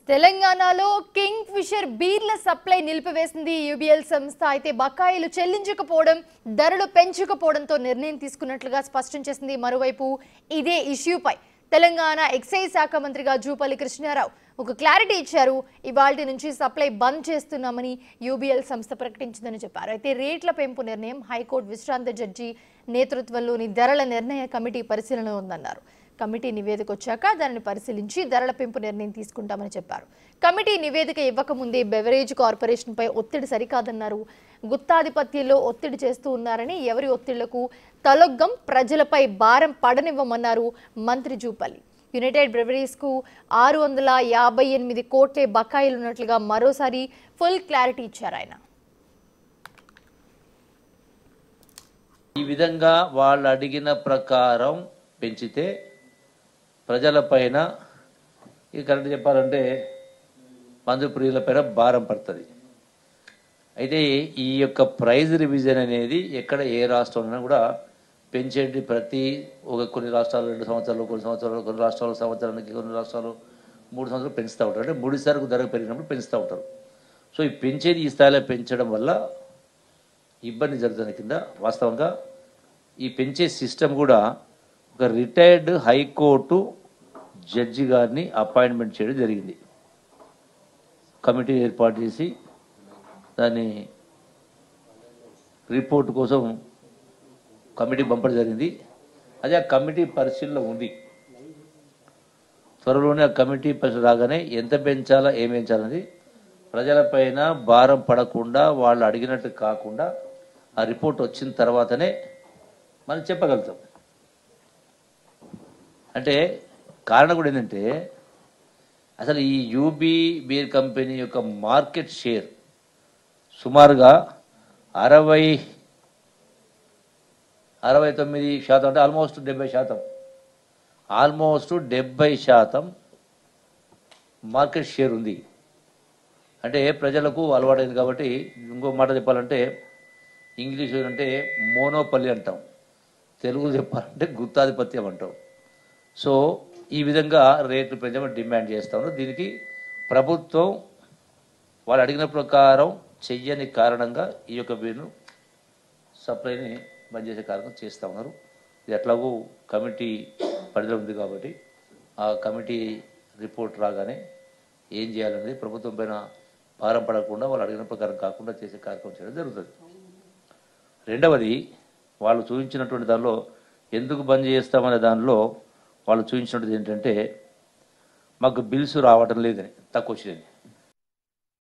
తెలంగాణలో Kingfisher బీర్ల supply నిలిపివేసింది యూబీఎల్ సంస్థ. అయితే బకాయిలు చెల్లించకపోవడం, ధరలు పెంచకపోవడంతో నిర్ణయం తీసుకున్నట్లుగా స్పష్టం చేసింది. మరోవైపు ఇదే ఇష్యూపై తెలంగాణ ఎక్సైజ్ శాఖ మంత్రిగా జూపల్లి కృష్ణారావు ఒక క్లారిటీ ఇచ్చారు. ఇవాల్టి నుంచి సప్లై బంద్ చేస్తున్నామని యూబీఎల్ సంస్థ ప్రకటించిందని చెప్పారు. అయితే రేట్ల పెంపు నిర్ణయం హైకోర్టు విశ్రాంత జడ్జి నేతృత్వంలోని ధరల నిర్ణయ కమిటీ పరిశీలనలో ఉందన్నారు. కమిటీ నివేదిక వచ్చాక దానిని పరిశీలించి ధరల పెంపు నిర్ణయం తీసుకుంటామని చెప్పారు. కమిటీ నివేదిక ఇవ్వకముందే బెవరేజ్ కార్పొరేషన్పై ఒత్తిడి సరికాదన్నారు. గుత్తాధిపత్యంలో ఒత్తిడి చేస్తూ ఉన్నారని, ఎవరి ఒత్తిళ్లకు తలొగ్గం, ప్రజలపై భారం పడనివ్వమన్నారు మంత్రి జూపల్లి. యునైటెడ్ బ్రెవరీస్కు 658 కోట్లే బకాయిలు ఉన్నట్లుగా మరోసారి ఫుల్ క్లారిటీ ఇచ్చారు ఆయన. ఈ విధంగా వాళ్ళు అడిగిన ప్రకారం పెంచితే ప్రజలపైన ఈ కరెక్ట్ చెప్పాలంటే మందు ప్రియులపైన భారం పడుతుంది. అయితే ఈ యొక్క ప్రైజ్ రివిజన్ అనేది ఎక్కడ ఏ రాష్ట్రంలో కూడా పెంచేటి కొన్ని రాష్ట్రాలు 2 సంవత్సరాలు, కొన్ని రాష్ట్రాలు సంవత్సరానికి, కొన్ని రాష్ట్రాలు 3 సంవత్సరాలు పెంచుతూ ఉంటారు. అంటే 3 సార్లు ధర పెరిగినప్పుడు పెంచుతూ ఉంటారు. సో ఈ పెంచేది ఈ స్థాయిలో పెంచడం వల్ల ఇబ్బంది జరుగుతుంది కింద. వాస్తవంగా ఈ పెంచే సిస్టమ్ కూడా ఒక రిటైర్డ్ హైకోర్టు జడ్జి గారిని అపాయింట్మెంట్ చేయడం జరిగింది. కమిటీ ఏర్పాటు చేసి దాన్ని రిపోర్ట్ కోసం కమిటీ పంపడం జరిగింది. అదే ఆ కమిటీ పరిశీలనలో ఉంది. త్వరలోనే ఆ కమిటీ పరిశీలన రాగానే ఎంత పెంచాలా, ఏం పెంచాలనేది ప్రజలపైన భారం పడకుండా, వాళ్ళు అడిగినట్టు కాకుండా ఆ రిపోర్ట్ వచ్చిన తర్వాతనే మనం చెప్పగలుగుతాం. అంటే కారణం కూడా ఏంటంటే అసలు ఈ యూబీ బీర్ కంపెనీ యొక్క మార్కెట్ షేర్ సుమారుగా 69% అంటే ఆల్మోస్ట్ 70%, ఆల్మోస్ట్ 70% మార్కెట్ షేర్ ఉంది. అంటే ప్రజలకు అలవాటైంది కాబట్టి, ఇంకో మాట చెప్పాలంటే ఇంగ్లీష్ అంటే మోనోపల్లి అంటాం, తెలుగు చెప్పాలంటే గుత్తాధిపత్యం అంటాం. సో ఈ విధంగా రేట్లు పెంచమని డిమాండ్ చేస్తా ఉన్నారు. దీనికి ప్రభుత్వం వాళ్ళు అడిగిన ప్రకారం చెయ్యని కారణంగా ఈ యొక్క బీర్ను సప్లైని బంద్ చేసే కారణం చేస్తూ ఉన్నారు. ఇది ఎట్లాగూ కమిటీ పరిధిలో ఉంది కాబట్టి ఆ కమిటీ రిపోర్ట్ రాగానే ఏం చేయాలనేది ప్రభుత్వం పైన భారం పడకుండా, వాళ్ళు అడిగిన ప్రకారం కాకుండా చేసే కార్యక్రమం చేయడం జరుగుతుంది. రెండవది, వాళ్ళు చూపించినటువంటి దానిలో ఎందుకు బంద్ చేస్తామనే దానిలో వాళ్ళు చూపించినటువంటిది ఏంటంటే మాకు బిల్స్ రావటం లేదని, తక్కువ వచ్చినాయి.